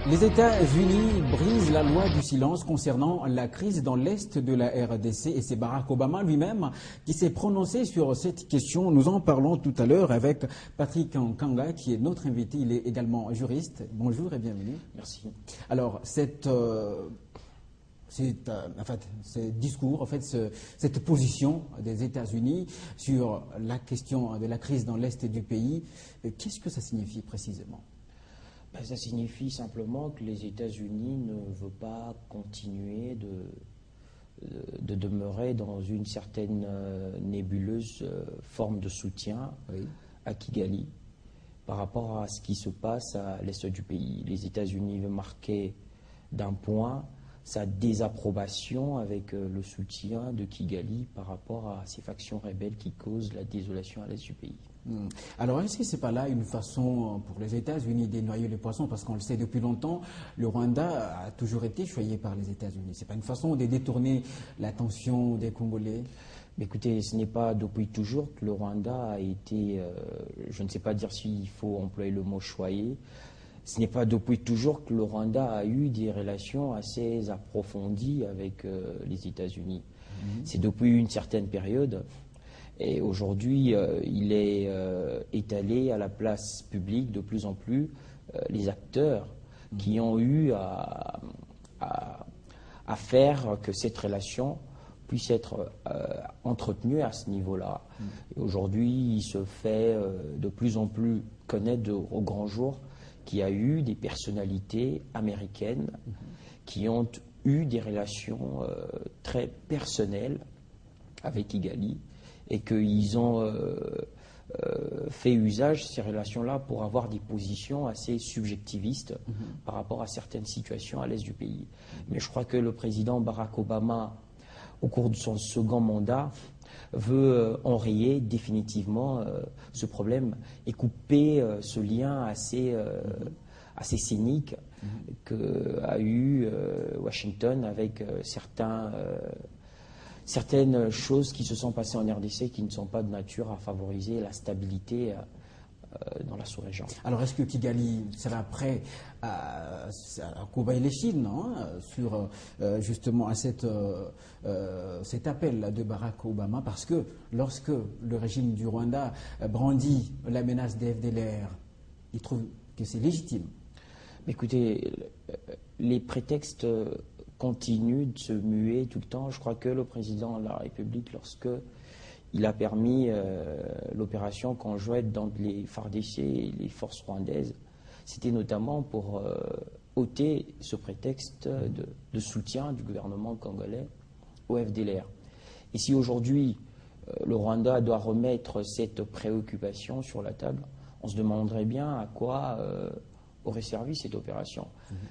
Les États-Unis brisent la loi du silence concernant la crise dans l'Est de la RDC et c'est Barack Obama lui-même qui s'est prononcé sur cette question. Nous en parlons tout à l'heure avec Patrick Nkanga qui est notre invité. Il est également juriste. Bonjour et bienvenue. Merci. Alors, ce discours, en fait, cette position des États-Unis sur la question de la crise dans l'Est du pays, qu'est-ce que ça signifie précisément ? Ça signifie simplement que les États-Unis ne veulent pas continuer de demeurer dans une certaine nébuleuse forme de soutien à Kigali par rapport à ce qui se passe à l'est du pays. Les États-Unis veulent marquer d'un point sa désapprobation avec le soutien de Kigali par rapport à ces factions rebelles qui causent la désolation à l'est du pays. Alors, est-ce que ce n'est pas là une façon pour les États-Unis de noyer les poissons? Parce qu'on le sait depuis longtemps, le Rwanda a toujours été choyé par les États-Unis. Ce n'est pas une façon de détourner l'attention des Congolais? Mais écoutez, ce n'est pas depuis toujours que le Rwanda a été, je ne sais pas dire s'il faut employer le mot choyé, ce n'est pas depuis toujours que le Rwanda a eu des relations assez approfondies avec les États-Unis. C'est depuis une certaine période. Et aujourd'hui, il est étalé à la place publique de plus en plus les acteurs qui ont eu à faire que cette relation puisse être entretenue à ce niveau-là. Aujourd'hui, il se fait de plus en plus connaître au grand jour qu'il y a eu des personnalités américaines qui ont eu des relations très personnelles avec Kigali, et qu'ils ont fait usage de ces relations-là pour avoir des positions assez subjectivistes par rapport à certaines situations à l'est du pays. Mais je crois que le président Barack Obama, au cours de son second mandat, veut enrayer définitivement ce problème et couper ce lien assez cynique qu'a eu Washington avec certaines choses qui se sont passées en RDC qui ne sont pas de nature à favoriser la stabilité dans la sous-région. Alors, est-ce que Kigali sera prêt à courber les chines sur justement à cet appel de Barack Obama? Parce que lorsque le régime du Rwanda brandit la menace des FDLR, il trouve que c'est légitime. Mais écoutez, les prétextes continue de se muer tout le temps. Je crois que le président de la République, lorsque il a permis l'opération conjointe dans les FARDC et les forces rwandaises, c'était notamment pour ôter ce prétexte de soutien du gouvernement congolais au FDLR. Et si aujourd'hui le Rwanda doit remettre cette préoccupation sur la table, on se demanderait bien à quoi aurait servi cette opération.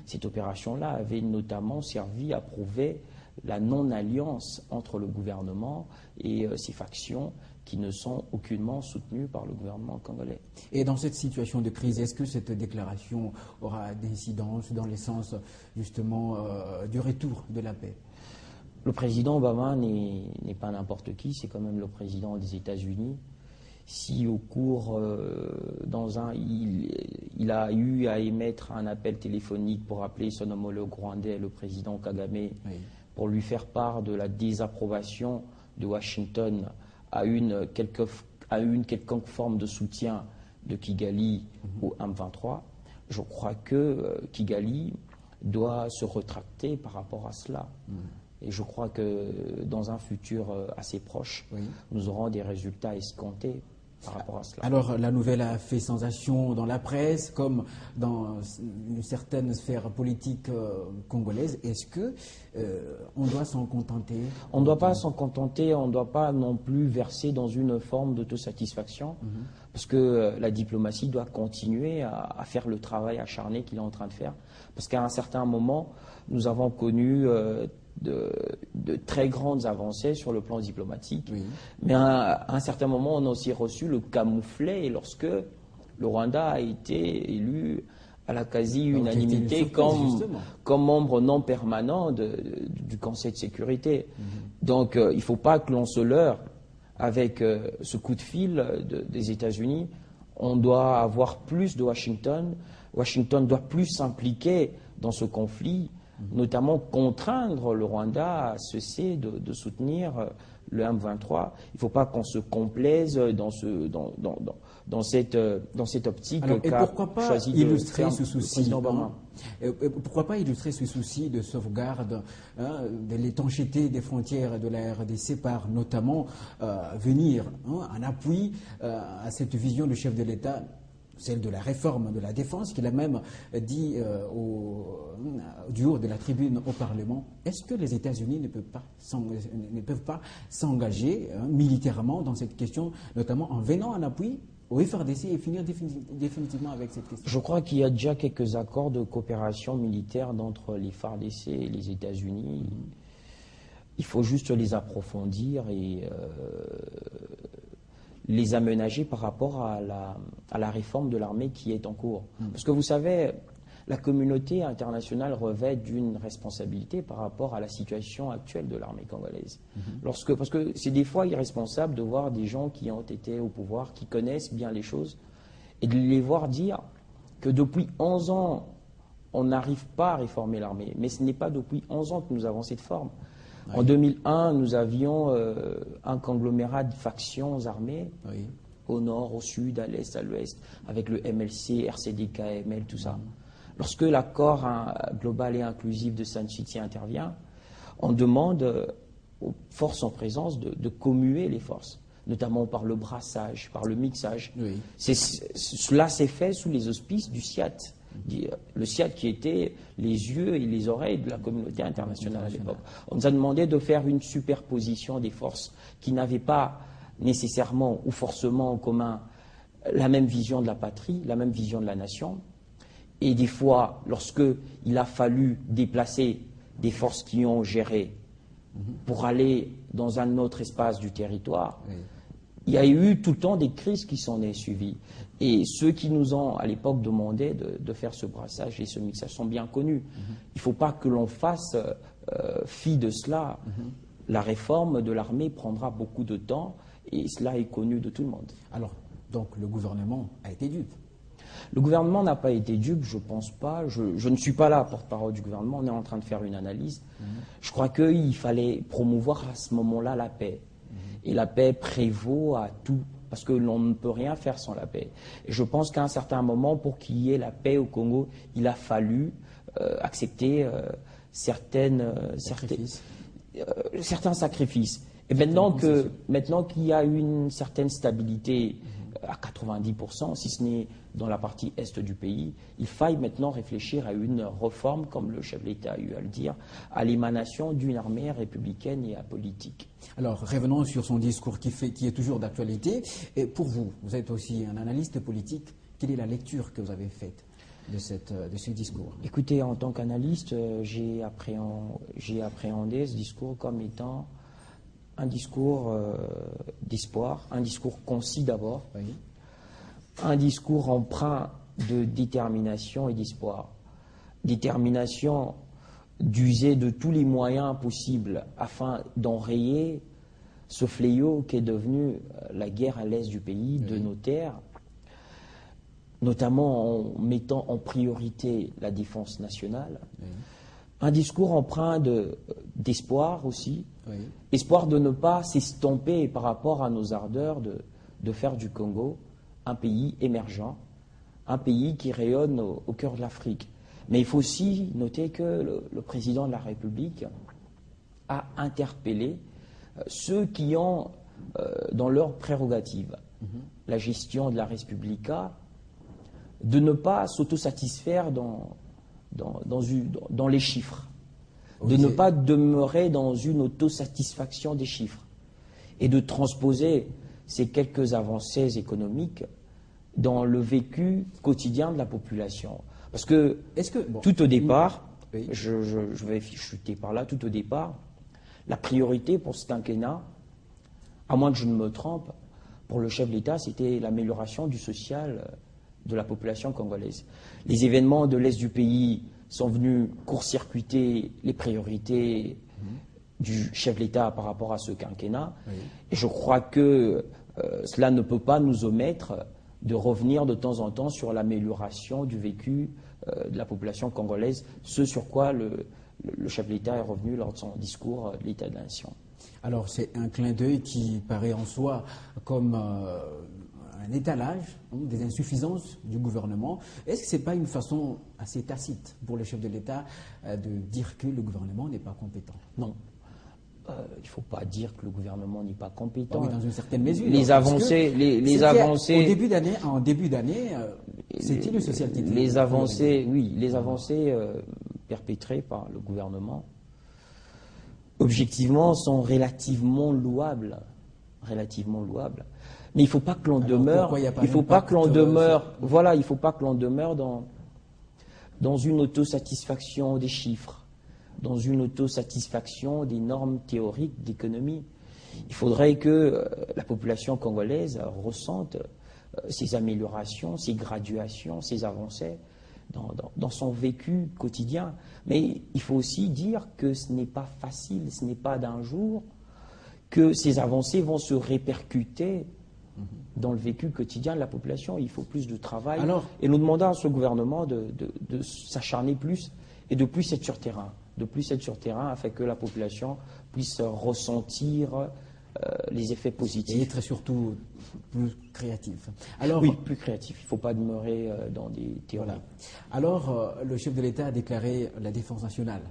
Cette opération-là avait notamment servi à prouver la non-alliance entre le gouvernement et ces factions qui ne sont aucunement soutenues par le gouvernement congolais. Et dans cette situation de crise, est-ce que cette déclaration aura d'incidence dans le sens justement du retour de la paix? Le président Obama n'est pas n'importe qui, c'est quand même le président des États-Unis. Si au cours, il a eu à émettre un appel téléphonique pour appeler son homologue rwandais, le président Kagame, pour lui faire part de la désapprobation de Washington à une quelconque forme de soutien de Kigali au M23, je crois que Kigali doit se rétracter par rapport à cela. Et je crois que dans un futur assez proche, nous aurons des résultats escomptés par rapport à cela. Alors, la nouvelle a fait sensation dans la presse, comme dans une certaine sphère politique congolaise. Est-ce que on doit s'en contenter? On ne doit pas s'en contenter, on ne doit pas non plus verser dans une forme d'autosatisfaction, parce que la diplomatie doit continuer à faire le travail acharné qu'il est en train de faire. Parce qu'à un certain moment, nous avons connu de très grandes avancées sur le plan diplomatique. Mais à un certain moment, on a aussi reçu le camouflet lorsque le Rwanda a été élu à la quasi-unanimité comme membre non permanent du Conseil de sécurité. Donc il ne faut pas que l'on se leurre avec ce coup de fil des États-Unis. On doit avoir plus de Washington. Washington doit plus s'impliquer dans ce conflit, notamment contraindre le Rwanda à cesser de soutenir le M23. Il ne faut pas qu'on se complaise dans cette optique. Alors, et pourquoi pas illustrer ce souci, pourquoi pas illustrer ce souci de sauvegarde de l'étanchéité des frontières de la RDC par notamment venir en appui à cette vision du chef de l'État, celle de la réforme de la défense, qu'il a même dit du haut de la tribune au Parlement. Est-ce que les États-Unis ne peuvent pas s'engager militairement dans cette question, notamment en venant en appui au FARDC et finir définitivement avec cette question? Je crois qu'il y a déjà quelques accords de coopération militaire entre les FARDC et les États-Unis. Il faut juste les approfondir et les aménager par rapport à la réforme de l'armée qui est en cours. Parce que vous savez, la communauté internationale revêt d'une responsabilité par rapport à la situation actuelle de l'armée congolaise. Parce que c'est des fois irresponsable de voir des gens qui ont été au pouvoir, qui connaissent bien les choses, et de les voir dire que depuis 11 ans, on n'arrive pas à réformer l'armée. Mais ce n'est pas depuis 11 ans que nous avons cette forme. En 2001, nous avions un conglomérat de factions armées, au nord, au sud, à l'est, à l'ouest, avec le MLC, RCDK, ML, tout ça. Lorsque l'accord global et inclusif de San Suu Kyi intervient, on demande aux forces en présence de commuer les forces, notamment par le brassage, par le mixage. Cela s'est fait sous les auspices du SIAT. Le SIAT qui était les yeux et les oreilles de la communauté internationale à l'époque. On nous a demandé de faire une superposition des forces qui n'avaient pas nécessairement ou forcément en commun la même vision de la patrie, la même vision de la nation. Et des fois, lorsque il a fallu déplacer des forces qui ont géré pour aller dans un autre espace du territoire, il y a eu tout le temps des crises qui s'en est suivies. Et ceux qui nous ont, à l'époque, demandé de faire ce brassage et ce mixage sont bien connus. Il ne faut pas que l'on fasse fi de cela. La réforme de l'armée prendra beaucoup de temps et cela est connu de tout le monde. Alors, donc, le gouvernement a été dupe? Le gouvernement n'a pas été dupe, je ne pense pas. Je ne suis pas là, porte-parole du gouvernement. On est en train de faire une analyse. Je crois qu'il fallait promouvoir à ce moment-là la paix. Et la paix prévaut à tout, parce que l'on ne peut rien faire sans la paix. Et je pense qu'à un certain moment, pour qu'il y ait la paix au Congo, il a fallu accepter certains sacrifices. Et maintenant qu'il y a une certaine stabilité à 90%, si ce n'est dans la partie est du pays, il faille maintenant réfléchir à une réforme, comme le chef de l'État a eu à le dire, à l'émanation d'une armée républicaine et apolitique. Alors, revenons sur son discours qui est toujours d'actualité. Et pour vous, vous êtes aussi un analyste politique, quelle est la lecture que vous avez faite de ce discours? Écoutez, en tant qu'analyste, j'ai appréhendé ce discours comme étant un discours d'espoir, un discours concis d'abord, un discours empreint de détermination et d'espoir. Détermination d'user de tous les moyens possibles afin d'enrayer ce fléau qui est devenu la guerre à l'est du pays, de nos terres, notamment en mettant en priorité la défense nationale. Un discours empreint d'espoir aussi, espoir de ne pas s'estomper par rapport à nos ardeurs de faire du Congo un pays émergent, un pays qui rayonne au cœur de l'Afrique. Mais il faut aussi noter que le président de la République a interpellé ceux qui ont dans leur prérogative la gestion de la Respublica, de ne pas s'autosatisfaire dans les chiffres, de ne pas demeurer dans une autosatisfaction des chiffres et de transposer ces quelques avancées économiques dans le vécu quotidien de la population. Parce que, tout au départ, je vais chuter par là, tout au départ, la priorité pour ce quinquennat, à moins que je ne me trompe, pour le chef de l'État, c'était l'amélioration du social de la population congolaise. Les événements de l'Est du pays sont venus court-circuiter les priorités du chef de l'État par rapport à ce quinquennat. Et je crois que cela ne peut pas nous omettre de revenir de temps en temps sur l'amélioration du vécu de la population congolaise, ce sur quoi le chef de l'État est revenu lors de son discours de l'État de la Nation. Alors c'est un clin d'œil qui paraît en soi comme un étalage des insuffisances du gouvernement. Est-ce que ce n'est pas une façon assez tacite pour le chef de l'État de dire que le gouvernement n'est pas compétent? Non. Il ne faut pas dire que le gouvernement n'est pas compétent. Oui, dans une certaine mesure. Les avancées, les avancées. En début d'année, c'était le social qui était. Les avancées, oui, les avancées perpétrées par le gouvernement, objectivement, sont relativement louables. Relativement louables. Mais il ne faut pas que l'on demeure. Il faut pas que l'on demeure. Voilà, il ne faut pas que l'on demeure dans une autosatisfaction des chiffres, dans une autosatisfaction des normes théoriques d'économie. Il faudrait que la population congolaise ressente ces améliorations, ces graduations, ces avancées dans son vécu quotidien. Mais il faut aussi dire que ce n'est pas facile, ce n'est pas d'un jour que ces avancées vont se répercuter dans le vécu quotidien de la population. Il faut plus de travail. Et nous demandons à ce gouvernement de s'acharner plus et de plus être sur terrain. De plus être sur terrain afin que la population puisse ressentir les effets positifs. Et être surtout plus créatif. Alors, oui, plus créatif. Il ne faut pas demeurer dans des théories. Voilà. Alors, le chef de l'État a déclaré la défense nationale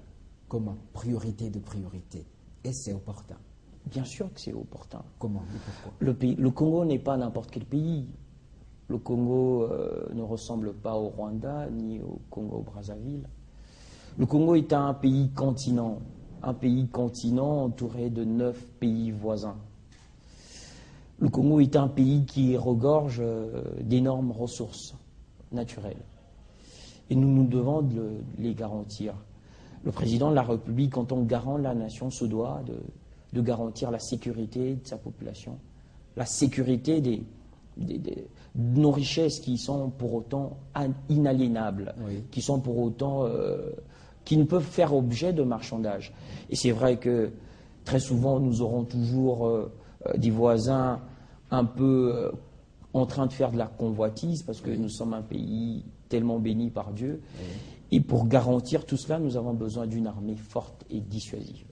comme priorité de priorité. Est-ce que c'est opportun? Bien sûr que c'est opportun. Comment et pourquoi? Le Congo n'est pas n'importe quel pays. Le Congo ne ressemble pas au Rwanda ni au Congo-Brazzaville. Le Congo est un pays continent entouré de 9 pays voisins. Le Congo est un pays qui regorge d'énormes ressources naturelles. Et nous nous devons de les garantir. Le président de la République, en tant que garant de la nation, se doit de garantir la sécurité de sa population, la sécurité de nos richesses qui sont pour autant inaliénables, oui, qui sont pour autant qui ne peuvent faire objet de marchandage. Et c'est vrai que très souvent nous aurons toujours des voisins un peu en train de faire de la convoitise parce que nous sommes un pays tellement béni par Dieu. Oui. Et pour garantir tout cela, nous avons besoin d'une armée forte et dissuasive.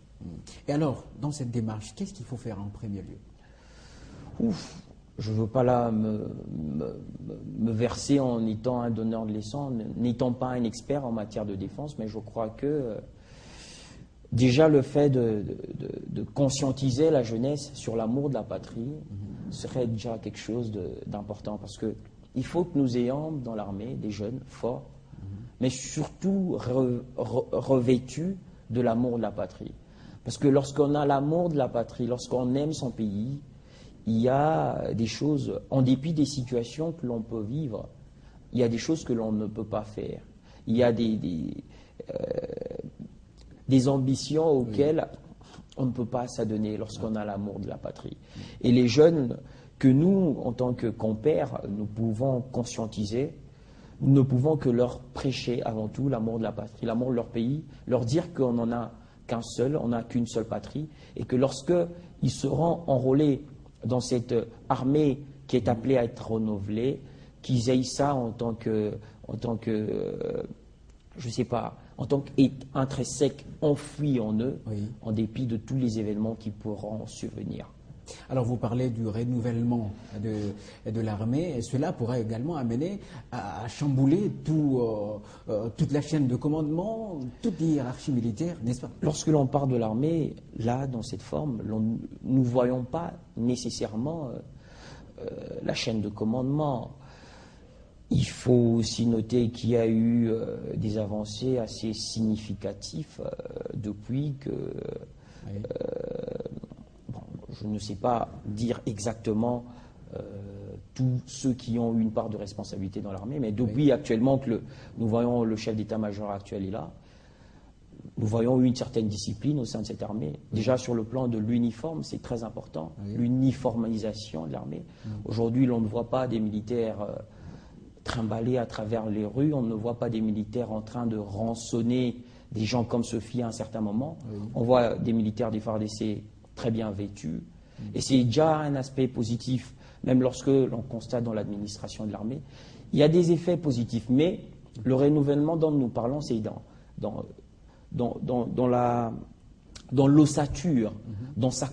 Et alors, dans cette démarche, qu'est-ce qu'il faut faire en premier lieu? Je ne veux pas là me verser en étant un donneur de leçons, n'étant pas un expert en matière de défense, mais je crois que déjà le fait de conscientiser la jeunesse sur l'amour de la patrie serait déjà quelque chose d'important, parce qu'il faut que nous ayons dans l'armée des jeunes forts, mais surtout revêtus de l'amour de la patrie. Parce que lorsqu'on a l'amour de la patrie, lorsqu'on aime son pays, il y a des choses, en dépit des situations que l'on peut vivre, il y a des choses que l'on ne peut pas faire. Il y a des ambitions auxquelles on ne peut pas s'adonner lorsqu'on a l'amour de la patrie. Et les jeunes que nous, en tant que compères, nous pouvons conscientiser, nous ne pouvons que leur prêcher avant tout l'amour de la patrie, l'amour de leur pays, leur dire qu'on n'en a qu'un seul, on n'a qu'une seule patrie, et que lorsqu'ils seront enrôlés dans cette armée qui est appelée à être renouvelée, qu'ils aient ça en tant que je sais pas, en tant qu'intrinsèque enfoui en eux, oui, en dépit de tous les événements qui pourront survenir. Alors vous parlez du renouvellement de l'armée, et cela pourrait également amener à chambouler toute la chaîne de commandement, toute hiérarchie militaire, n'est-ce pas? Lorsque l'on parle de l'armée, là, dans cette forme, nous ne voyons pas nécessairement la chaîne de commandement. Il faut aussi noter qu'il y a eu des avancées assez significatives depuis que... Oui. Je ne sais pas dire exactement tous ceux qui ont eu une part de responsabilité dans l'armée, mais depuis oui, actuellement que nous voyons le chef d'état-major actuel est là, nous voyons une certaine discipline au sein de cette armée. Oui. Déjà sur le plan de l'uniforme, c'est très important, oui, l'uniformisation de l'armée. Oui. Aujourd'hui, l'on ne voit pas des militaires trimbalés à travers les rues, on ne voit pas des militaires en train de rançonner des gens comme Sophie à un certain moment. Oui. On voit des militaires des FARDC très bien vêtus. Et c'est déjà un aspect positif. même lorsque l'on constate dans l'administration de l'armée, il y a des effets positifs. Mais le renouvellement dont nous parlons, c'est dans l'ossature, dans sa